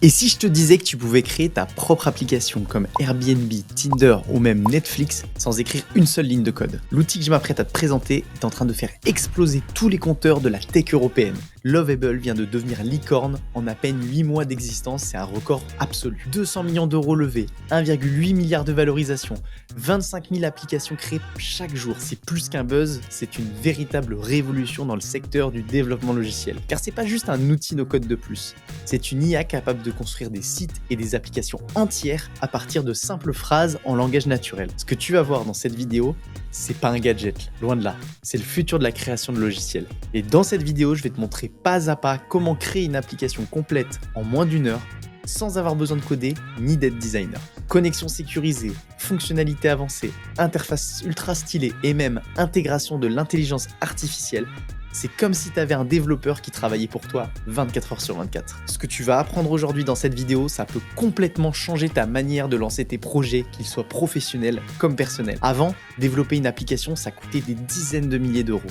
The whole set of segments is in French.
Et si je te disais que tu pouvais créer ta propre application comme Airbnb, Tinder ou même Netflix sans écrire une seule ligne de code? L'outil que je m'apprête à te présenter est en train de faire exploser tous les compteurs de la tech européenne. Lovable vient de devenir licorne en à peine 8 mois d'existence, c'est un record absolu. 200 millions d'euros levés, 1,8 milliard de valorisation, 25 000 applications créées chaque jour. C'est plus qu'un buzz, c'est une véritable révolution dans le secteur du développement logiciel. Car c'est pas juste un outil no code de plus, c'est une IA capable de construire des sites et des applications entières à partir de simples phrases en langage naturel. Ce que tu vas voir dans cette vidéo, c'est pas un gadget, loin de là. C'est le futur de la création de logiciels. Et dans cette vidéo, je vais te montrer pas à pas comment créer une application complète en moins d'une heure sans avoir besoin de coder ni d'être designer. Connexion sécurisée, fonctionnalités avancées, interface ultra stylée et même intégration de l'intelligence artificielle. C'est comme si tu avais un développeur qui travaillait pour toi 24 heures sur 24. Ce que tu vas apprendre aujourd'hui dans cette vidéo, ça peut complètement changer ta manière de lancer tes projets, qu'ils soient professionnels comme personnels. Avant, développer une application, ça coûtait des dizaines de milliers d'euros.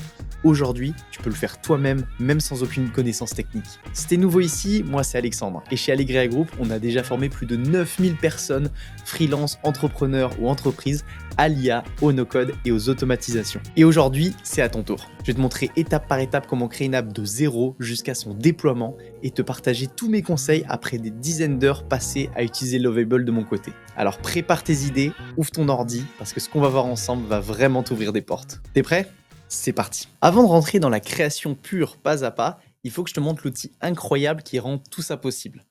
Aujourd'hui, tu peux le faire toi-même, même sans aucune connaissance technique. Si t'es nouveau ici, moi c'est Alexandre. Et chez Allegria Group, on a déjà formé plus de 9000 personnes, freelance, entrepreneurs ou entreprises, à l'IA, au no-code et aux automatisations. Et aujourd'hui, c'est à ton tour. Je vais te montrer étape par étape comment créer une app de zéro jusqu'à son déploiement et te partager tous mes conseils après des dizaines d'heures passées à utiliser Lovable de mon côté. Alors prépare tes idées, ouvre ton ordi, parce que ce qu'on va voir ensemble va vraiment t'ouvrir des portes. T'es prêt ? C'est parti. Avant de rentrer dans la création pure pas à pas, il faut que je te montre l'outil incroyable qui rend tout ça possible.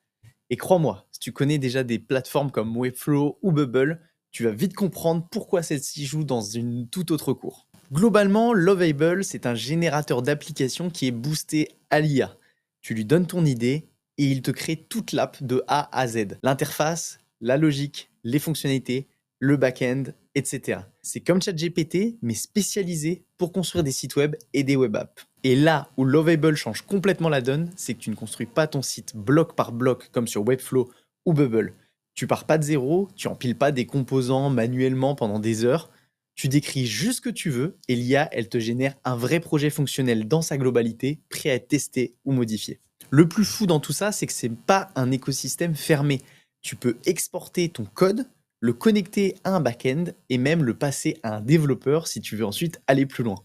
Et crois-moi, si tu connais déjà des plateformes comme Webflow ou Bubble, tu vas vite comprendre pourquoi celle-ci joue dans une toute autre cour. Globalement, Lovable, c'est un générateur d'applications qui est boosté à l'IA. Tu lui donnes ton idée et il te crée toute l'app de A à Z. L'interface, la logique, les fonctionnalités, le back-end, etc. C'est comme ChatGPT, mais spécialisé pour construire des sites web et des web apps. Et là où Lovable change complètement la donne, c'est que tu ne construis pas ton site bloc par bloc comme sur Webflow ou Bubble. Tu pars pas de zéro, tu empiles pas des composants manuellement pendant des heures. Tu décris juste ce que tu veux et l'IA, elle te génère un vrai projet fonctionnel dans sa globalité, prêt à être testé ou modifié. Le plus fou dans tout ça, c'est que c'est pas un écosystème fermé. Tu peux exporter ton code, le connecter à un back-end et même le passer à un développeur si tu veux ensuite aller plus loin.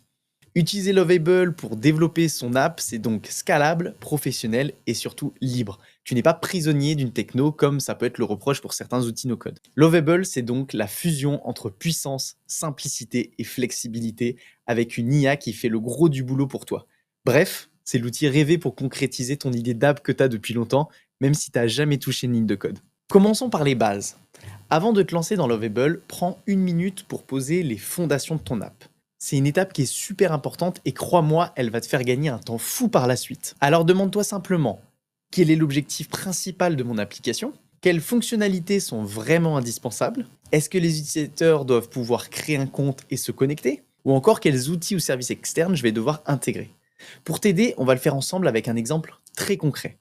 Utiliser Lovable pour développer son app, c'est donc scalable, professionnel et surtout libre. Tu n'es pas prisonnier d'une techno comme ça peut être le reproche pour certains outils no-code. Lovable, c'est donc la fusion entre puissance, simplicité et flexibilité avec une IA qui fait le gros du boulot pour toi. Bref, c'est l'outil rêvé pour concrétiser ton idée d'app que tu as depuis longtemps, même si tu n'as jamais touché une ligne de code. Commençons par les bases. Avant de te lancer dans Lovable, prends une minute pour poser les fondations de ton app. C'est une étape qui est super importante et crois-moi, elle va te faire gagner un temps fou par la suite. Alors demande-toi simplement, quel est l'objectif principal de mon application ? Quelles fonctionnalités sont vraiment indispensables ? Est-ce que les utilisateurs doivent pouvoir créer un compte et se connecter ? Ou encore quels outils ou services externes je vais devoir intégrer ? Pour t'aider, on va le faire ensemble avec un exemple très concret.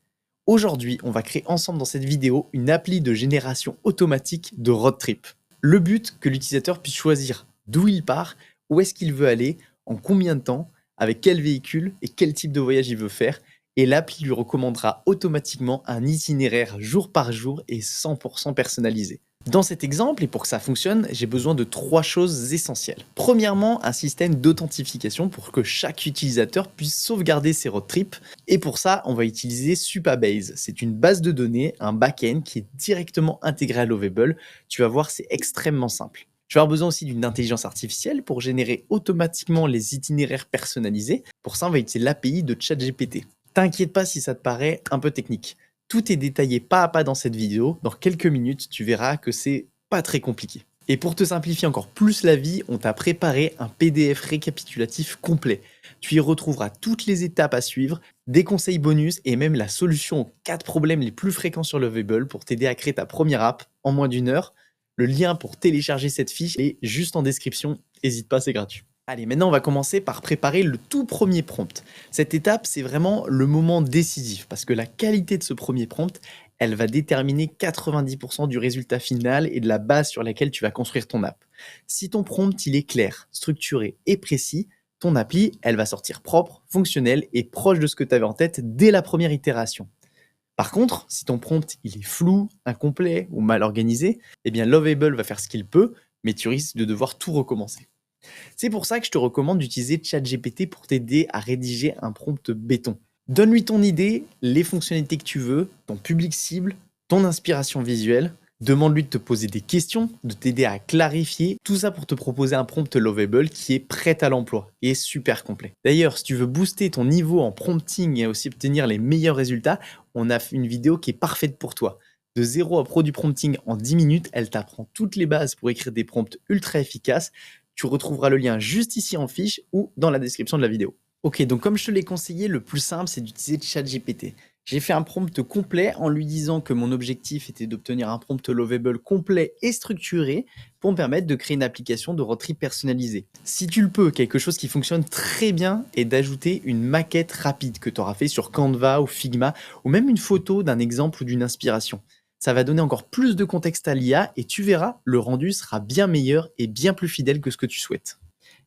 Aujourd'hui, on va créer ensemble dans cette vidéo une appli de génération automatique de road trip. Le but, que l'utilisateur puisse choisir d'où il part, où est-ce qu'il veut aller, en combien de temps, avec quel véhicule et quel type de voyage il veut faire. Et l'appli lui recommandera automatiquement un itinéraire jour par jour et 100% personnalisé. Dans cet exemple, et pour que ça fonctionne, j'ai besoin de 3 choses essentielles. Premièrement, un système d'authentification pour que chaque utilisateur puisse sauvegarder ses road trips. Et pour ça, on va utiliser Supabase. C'est une base de données, un back-end qui est directement intégré à Lovable. Tu vas voir, c'est extrêmement simple. Je vais avoir besoin aussi d'une intelligence artificielle pour générer automatiquement les itinéraires personnalisés. Pour ça, on va utiliser l'API de ChatGPT. T'inquiète pas si ça te paraît un peu technique. Tout est détaillé pas à pas dans cette vidéo. Dans quelques minutes, tu verras que c'est pas très compliqué. Et pour te simplifier encore plus la vie, on t'a préparé un PDF récapitulatif complet. Tu y retrouveras toutes les étapes à suivre, des conseils bonus et même la solution aux 4 problèmes les plus fréquents sur Lovable pour t'aider à créer ta première app en moins d'une heure. Le lien pour télécharger cette fiche est juste en description. N'hésite pas, c'est gratuit. Allez, maintenant on va commencer par préparer le tout premier prompt. Cette étape, c'est vraiment le moment décisif parce que la qualité de ce premier prompt, elle va déterminer 90% du résultat final et de la base sur laquelle tu vas construire ton app. Si ton prompt, il est clair, structuré et précis, ton appli, elle va sortir propre, fonctionnelle et proche de ce que tu avais en tête dès la première itération. Par contre, si ton prompt il est flou, incomplet ou mal organisé, eh bien Lovable va faire ce qu'il peut, mais tu risques de devoir tout recommencer. C'est pour ça que je te recommande d'utiliser ChatGPT pour t'aider à rédiger un prompt béton. Donne-lui ton idée, les fonctionnalités que tu veux, ton public cible, ton inspiration visuelle. Demande-lui de te poser des questions, de t'aider à clarifier, tout ça pour te proposer un prompt lovable qui est prêt à l'emploi et super complet. D'ailleurs, si tu veux booster ton niveau en prompting et aussi obtenir les meilleurs résultats, on a fait une vidéo qui est parfaite pour toi. De 0 à pro du prompting en 10 minutes, elle t'apprend toutes les bases pour écrire des prompts ultra efficaces. Tu retrouveras le lien juste ici en fiche ou dans la description de la vidéo. Ok, donc comme je te l'ai conseillé, le plus simple, c'est d'utiliser ChatGPT. J'ai fait un prompt complet en lui disant que mon objectif était d'obtenir un prompt lovable complet et structuré pour me permettre de créer une application de road trip personnalisée. Si tu le peux, quelque chose qui fonctionne très bien est d'ajouter une maquette rapide que tu auras fait sur Canva ou Figma ou même une photo d'un exemple ou d'une inspiration. Ça va donner encore plus de contexte à l'IA et tu verras, le rendu sera bien meilleur et bien plus fidèle que ce que tu souhaites.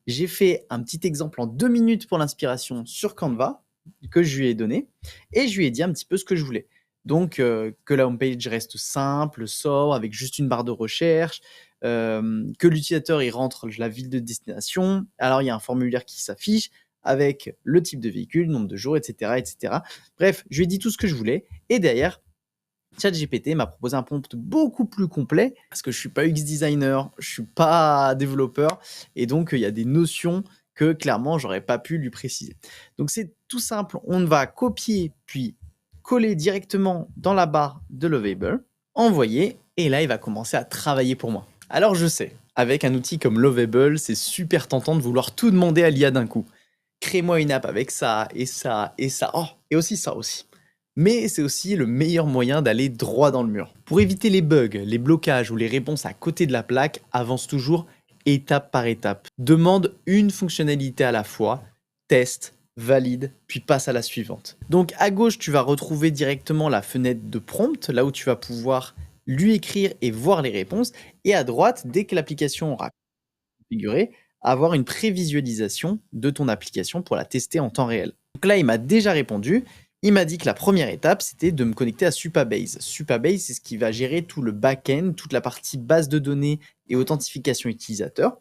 J'ai fait un petit exemple en 2 minutes pour l'inspiration sur Canva que je lui ai donné et je lui ai dit un petit peu ce que je voulais. Donc, que la homepage reste simple, sobre, avec juste une barre de recherche, que l'utilisateur il rentre la ville de destination. Alors, il y a un formulaire qui s'affiche avec le type de véhicule, nombre de jours, etc., etc. Bref, je lui ai dit tout ce que je voulais et derrière, ChatGPT m'a proposé un prompt beaucoup plus complet parce que je suis pas UX designer, je suis pas développeur et donc il y a des notions que clairement j'aurais pas pu lui préciser. Donc c'est tout simple, on va copier puis coller directement dans la barre de Lovable, envoyer et là il va commencer à travailler pour moi. Alors je sais, avec un outil comme Lovable, c'est super tentant de vouloir tout demander à l'IA d'un coup. Crée-moi une app avec ça et ça et ça. Oh, et aussi ça aussi. Mais c'est aussi le meilleur moyen d'aller droit dans le mur. Pour éviter les bugs, les blocages ou les réponses à côté de la plaque, avance toujours étape par étape. Demande une fonctionnalité à la fois, teste, valide, puis passe à la suivante. Donc à gauche, tu vas retrouver directement la fenêtre de prompt, là où tu vas pouvoir lui écrire et voir les réponses. Et à droite, dès que l'application aura configuré, avoir une prévisualisation de ton application pour la tester en temps réel. Donc là, il m'a déjà répondu. Il m'a dit que la première étape, c'était de me connecter à Supabase. Supabase, c'est ce qui va gérer tout le back-end, toute la partie base de données et authentification utilisateur.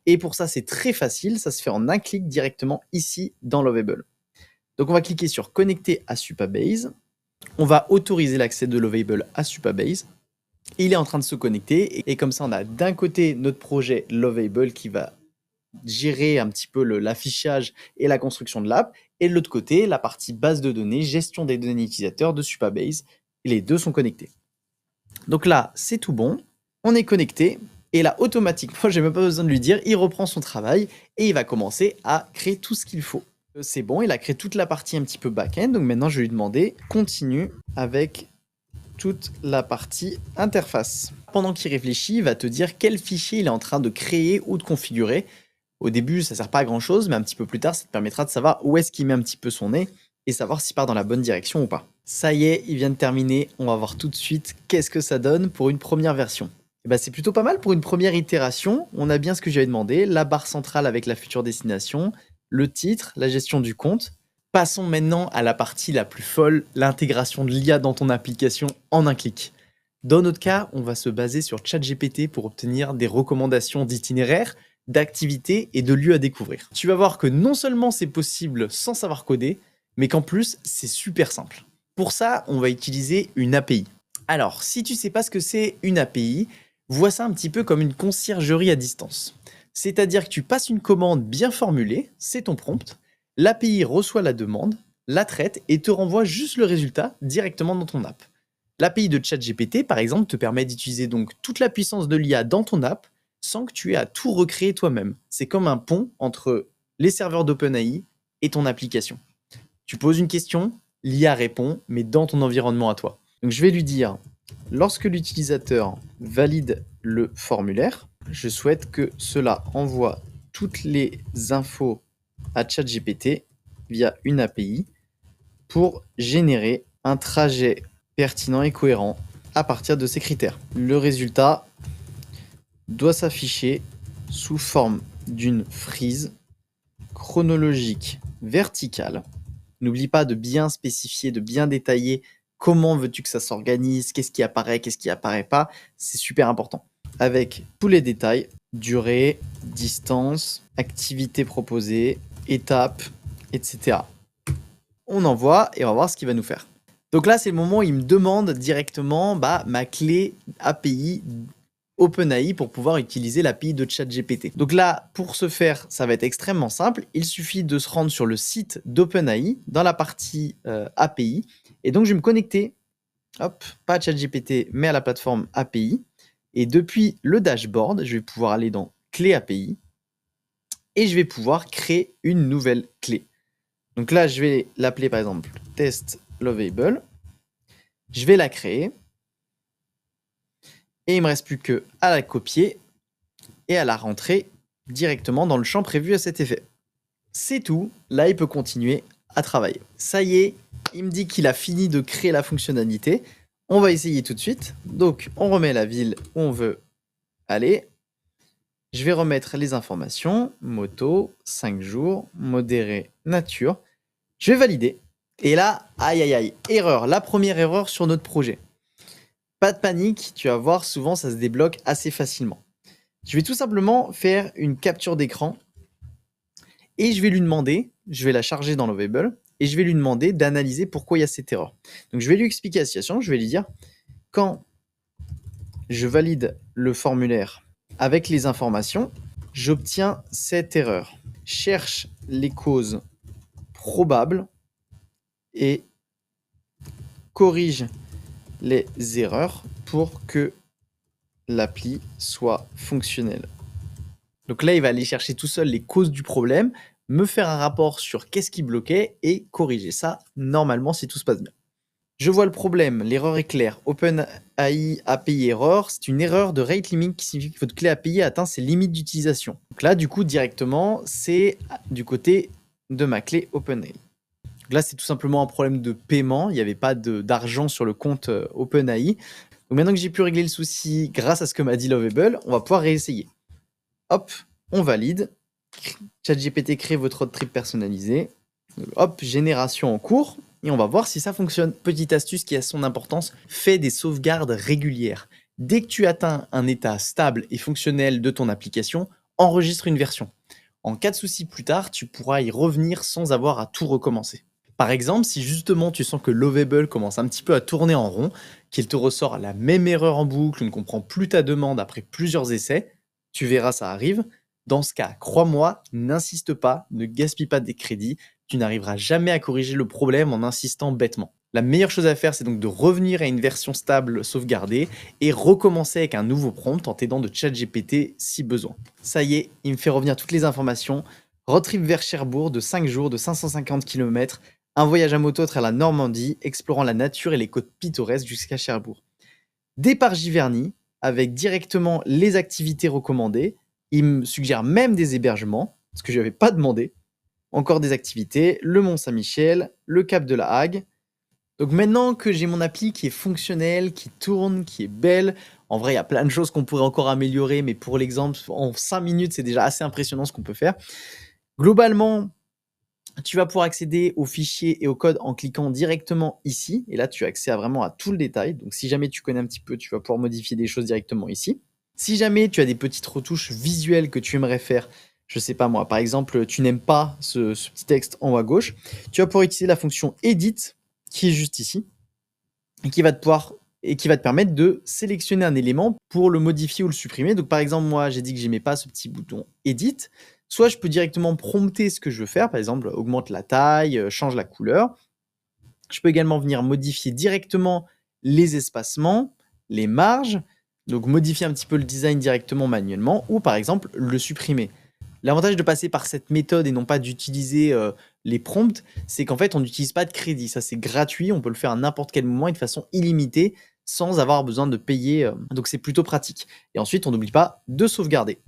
Et pour ça, c'est très facile. Ça se fait en un clic directement ici dans Lovable. Donc, on va cliquer sur Connecter à Supabase. On va autoriser l'accès de Lovable à Supabase. Il est en train de se connecter. Et comme ça, on a d'un côté notre projet Lovable qui va gérer un petit peu l'affichage et la construction de l'app. Et de l'autre côté, la partie base de données, gestion des données utilisateurs de Supabase. Et les deux sont connectés. Donc là, c'est tout bon. On est connecté. Et là, automatiquement, j'ai même pas besoin de lui dire, il reprend son travail et il va commencer à créer tout ce qu'il faut. C'est bon, il a créé toute la partie un petit peu back-end. Donc maintenant, je vais lui demander, continue avec toute la partie interface. Pendant qu'il réfléchit, il va te dire quel fichier il est en train de créer ou de configurer. Au début, ça ne sert pas à grand chose, mais un petit peu plus tard, ça te permettra de savoir où est-ce qu'il met un petit peu son nez et savoir s'il part dans la bonne direction ou pas. Ça y est, il vient de terminer. On va voir tout de suite qu'est-ce que ça donne pour une première version. Et ben, c'est plutôt pas mal pour une première itération. On a bien ce que j'avais demandé, la barre centrale avec la future destination, le titre, la gestion du compte. Passons maintenant à la partie la plus folle, l'intégration de l'IA dans ton application en un clic. Dans notre cas, on va se baser sur ChatGPT pour obtenir des recommandations d'itinéraires, d'activités et de lieux à découvrir. Tu vas voir que non seulement c'est possible sans savoir coder, mais qu'en plus, c'est super simple. Pour ça, on va utiliser une API. Alors, si tu ne sais pas ce que c'est une API, vois ça un petit peu comme une conciergerie à distance. C'est-à-dire que tu passes une commande bien formulée, c'est ton prompt, l'API reçoit la demande, la traite et te renvoie juste le résultat directement dans ton app. L'API de ChatGPT, par exemple, te permet d'utiliser donc toute la puissance de l'IA dans ton app sans que tu aies à tout recréer toi-même. C'est comme un pont entre les serveurs d'OpenAI et ton application. Tu poses une question, l'IA répond, mais dans ton environnement à toi. Donc je vais lui dire, lorsque l'utilisateur valide le formulaire, je souhaite que cela envoie toutes les infos à ChatGPT via une API pour générer un trajet pertinent et cohérent à partir de ces critères. Le résultat doit s'afficher sous forme d'une frise chronologique verticale. N'oublie pas de bien spécifier, de bien détailler comment veux-tu que ça s'organise, qu'est-ce qui apparaît, qu'est-ce qui apparaît pas, c'est super important. Avec tous les détails, durée, distance, activité proposée, étape, etc. On envoie et on va voir ce qu'il va nous faire. Donc là, c'est le moment où il me demande directement ma clé API OpenAI pour pouvoir utiliser l'API de ChatGPT. Donc là, pour ce faire, ça va être extrêmement simple. Il suffit de se rendre sur le site d'OpenAI dans la partie API. Et donc, je vais me connecter, hop, pas à ChatGPT, mais à la plateforme API. Et depuis le dashboard, je vais pouvoir aller dans Clé API et je vais pouvoir créer une nouvelle clé. Donc là, je vais l'appeler par exemple test lovable. Je vais la créer. Et il ne me reste plus qu'à la copier et à la rentrer directement dans le champ prévu à cet effet. C'est tout. Là, il peut continuer à travailler. Ça y est, il me dit qu'il a fini de créer la fonctionnalité. On va essayer tout de suite. Donc, on remet la ville où on veut aller. Je vais remettre les informations. Moto, 5 jours, modéré, nature. Je vais valider. Et là, aïe aïe aïe, erreur. La première erreur sur notre projet. Pas de panique, tu vas voir, souvent ça se débloque assez facilement. Je vais tout simplement faire une capture d'écran et je vais lui demander, je vais la charger dans Lovable et je vais lui demander d'analyser pourquoi il y a cette erreur. Donc je vais lui expliquer la situation, je vais lui dire quand je valide le formulaire avec les informations, j'obtiens cette erreur. Cherche les causes probables et corrige les erreurs pour que l'appli soit fonctionnelle. Donc là, il va aller chercher tout seul les causes du problème, me faire un rapport sur qu'est-ce qui bloquait et corriger ça normalement si tout se passe bien. Je vois le problème, l'erreur est claire. OpenAI API error, c'est une erreur de rate limit qui signifie que votre clé API a atteint ses limites d'utilisation. Donc là, du coup, directement, c'est du côté de ma clé OpenAI. Donc là, c'est tout simplement un problème de paiement. Il n'y avait pas d'argent sur le compte OpenAI. Donc maintenant que j'ai pu régler le souci grâce à ce que m'a dit Lovable, on va pouvoir réessayer. Hop, on valide. ChatGPT crée votre road trip personnalisé. Hop, génération en cours. Et on va voir si ça fonctionne. Petite astuce qui a son importance, fais des sauvegardes régulières. Dès que tu atteins un état stable et fonctionnel de ton application, enregistre une version. En cas de souci plus tard, tu pourras y revenir sans avoir à tout recommencer. Par exemple, si justement tu sens que Lovable commence un petit peu à tourner en rond, qu'il te ressort la même erreur en boucle, ne comprend plus ta demande après plusieurs essais, tu verras, ça arrive. Dans ce cas, crois-moi, n'insiste pas, ne gaspille pas des crédits, tu n'arriveras jamais à corriger le problème en insistant bêtement. La meilleure chose à faire, c'est donc de revenir à une version stable sauvegardée et recommencer avec un nouveau prompt en t'aidant de ChatGPT si besoin. Ça y est, il me fait revenir toutes les informations. Road trip vers Cherbourg de 5 jours de 550 km, un voyage à moto à travers la Normandie, explorant la nature et les côtes pittoresques jusqu'à Cherbourg. Départ Giverny, avec directement les activités recommandées. Il me suggère même des hébergements, ce que je n'avais pas demandé. Encore des activités, le Mont Saint-Michel, le Cap de la Hague. Donc maintenant que j'ai mon appli qui est fonctionnelle, qui tourne, qui est belle, en vrai, il y a plein de choses qu'on pourrait encore améliorer, mais pour l'exemple, en 5 minutes, c'est déjà assez impressionnant ce qu'on peut faire. Globalement, tu vas pouvoir accéder aux fichiers et au code en cliquant directement ici. Et là, tu as accès vraiment à tout le détail. Donc, si jamais tu connais un petit peu, tu vas pouvoir modifier des choses directement ici. Si jamais tu as des petites retouches visuelles que tu aimerais faire, je sais pas moi, par exemple, tu n'aimes pas ce petit texte en haut à gauche, tu vas pouvoir utiliser la fonction Edit qui est juste ici et qui va te permettre de sélectionner un élément pour le modifier ou le supprimer. Donc, par exemple, moi, j'ai dit que j'aimais pas ce petit bouton Edit. Soit je peux directement prompter ce que je veux faire, par exemple, augmente la taille, change la couleur. Je peux également venir modifier directement les espacements, les marges, donc modifier un petit peu le design directement manuellement, ou par exemple le supprimer. L'avantage de passer par cette méthode et non pas d'utiliser les prompts, c'est qu'en fait on n'utilise pas de crédit, ça c'est gratuit, on peut le faire à n'importe quel moment et de façon illimitée sans avoir besoin de payer, donc c'est plutôt pratique. Et ensuite on n'oublie pas de sauvegarder.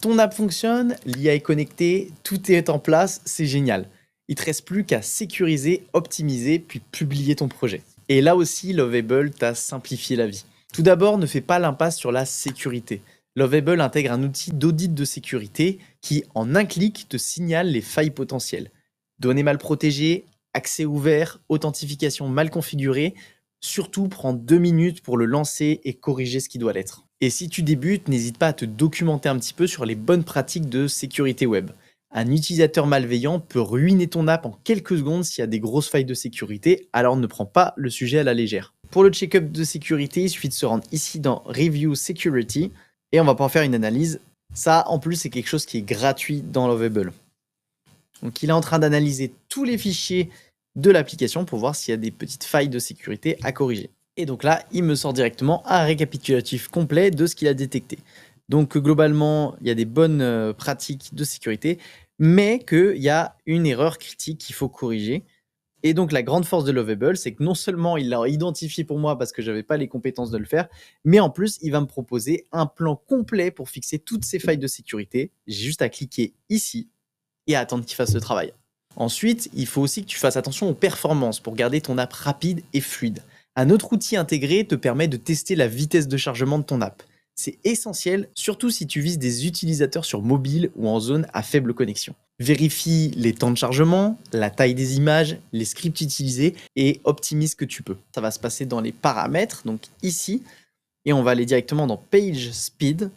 Ton app fonctionne, l'IA est connectée, tout est en place, c'est génial. Il ne te reste plus qu'à sécuriser, optimiser, puis publier ton projet. Et là aussi, Lovable t'a simplifié la vie. Tout d'abord, ne fais pas l'impasse sur la sécurité. Lovable intègre un outil d'audit de sécurité qui, en un clic, te signale les failles potentielles. Données mal protégées, accès ouvert, authentification mal configurée, Surtout, prends 2 minutes pour le lancer et corriger ce qui doit l'être. Et si tu débutes, n'hésite pas à te documenter un petit peu sur les bonnes pratiques de sécurité web. Un utilisateur malveillant peut ruiner ton app en quelques secondes s'il y a des grosses failles de sécurité, alors ne prends pas le sujet à la légère. Pour le check-up de sécurité, il suffit de se rendre ici dans Review Security et on va pouvoir faire une analyse. Ça, en plus, c'est quelque chose qui est gratuit dans Lovable. Donc, il est en train d'analyser tous les fichiers de l'application pour voir s'il y a des petites failles de sécurité à corriger. Et donc là, il me sort directement un récapitulatif complet de ce qu'il a détecté. Donc globalement, il y a des bonnes pratiques de sécurité, mais qu'il y a une erreur critique qu'il faut corriger. Et donc la grande force de Lovable, c'est que non seulement il l'a identifié pour moi parce que je n'avais pas les compétences de le faire, mais en plus, il va me proposer un plan complet pour fixer toutes ces failles de sécurité. J'ai juste à cliquer ici et à attendre qu'il fasse le travail. Ensuite, il faut aussi que tu fasses attention aux performances pour garder ton app rapide et fluide. Un autre outil intégré te permet de tester la vitesse de chargement de ton app. C'est essentiel, surtout si tu vises des utilisateurs sur mobile ou en zone à faible connexion. Vérifie les temps de chargement, la taille des images, les scripts utilisés et optimise ce que tu peux. Ça va se passer dans les paramètres, donc ici, et on va aller directement dans Page Speed,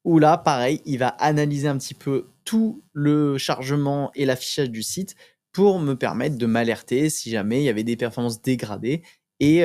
où là, pareil, il va analyser un petit peu tout le chargement et l'affichage du site pour me permettre de m'alerter si jamais il y avait des performances dégradées. Et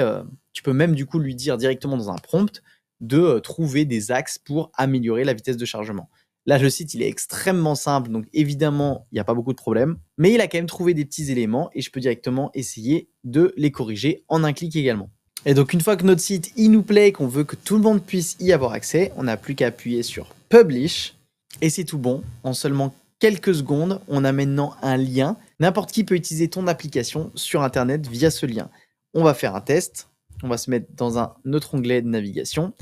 tu peux même du coup lui dire directement dans un prompt de trouver des axes pour améliorer la vitesse de chargement. Là, le site, il est extrêmement simple, donc évidemment, il n'y a pas beaucoup de problèmes. Mais il a quand même trouvé des petits éléments et je peux directement essayer de les corriger en un clic également. Et donc, une fois que notre site, il nous plaît et qu'on veut que tout le monde puisse y avoir accès, on n'a plus qu'à appuyer sur Publish et c'est tout bon. En seulement quelques secondes, on a maintenant un lien. N'importe qui peut utiliser ton application sur Internet via ce lien. On va faire un test. On va se mettre dans un autre onglet de navigation.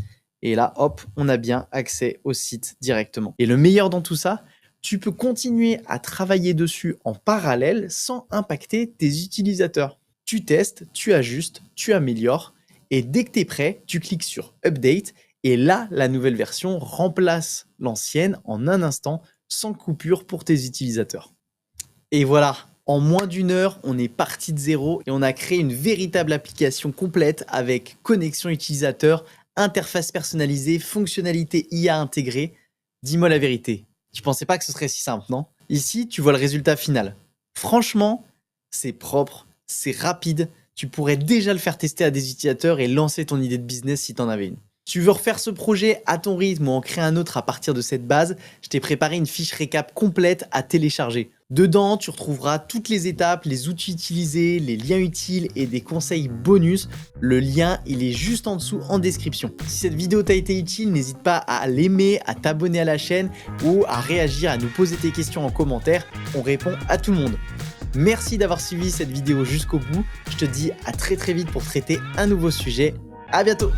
Et là, hop, on a bien accès au site directement. Et le meilleur dans tout ça, tu peux continuer à travailler dessus en parallèle sans impacter tes utilisateurs. Tu testes, tu ajustes, tu améliores. Et dès que tu es prêt, tu cliques sur Update. Et là, la nouvelle version remplace l'ancienne en un instant sans coupure pour tes utilisateurs. Et voilà. En moins d'une heure, on est parti de zéro et on a créé une véritable application complète avec connexion utilisateur, interface personnalisée, fonctionnalité IA intégrée. Dis-moi la vérité, tu pensais pas que ce serait si simple, non? Ici, tu vois le résultat final. Franchement, c'est propre, c'est rapide. Tu pourrais déjà le faire tester à des utilisateurs et lancer ton idée de business si tu en avais une. Tu veux refaire ce projet à ton rythme ou en créer un autre à partir de cette base, je t'ai préparé une fiche récap complète à télécharger. Dedans, tu retrouveras toutes les étapes, les outils utilisés, les liens utiles et des conseils bonus. Le lien, il est juste en dessous en description. Si cette vidéo t'a été utile, n'hésite pas à l'aimer, à t'abonner à la chaîne ou à réagir, à nous poser tes questions en commentaire. On répond à tout le monde. Merci d'avoir suivi cette vidéo jusqu'au bout. Je te dis à très vite pour traiter un nouveau sujet. À bientôt!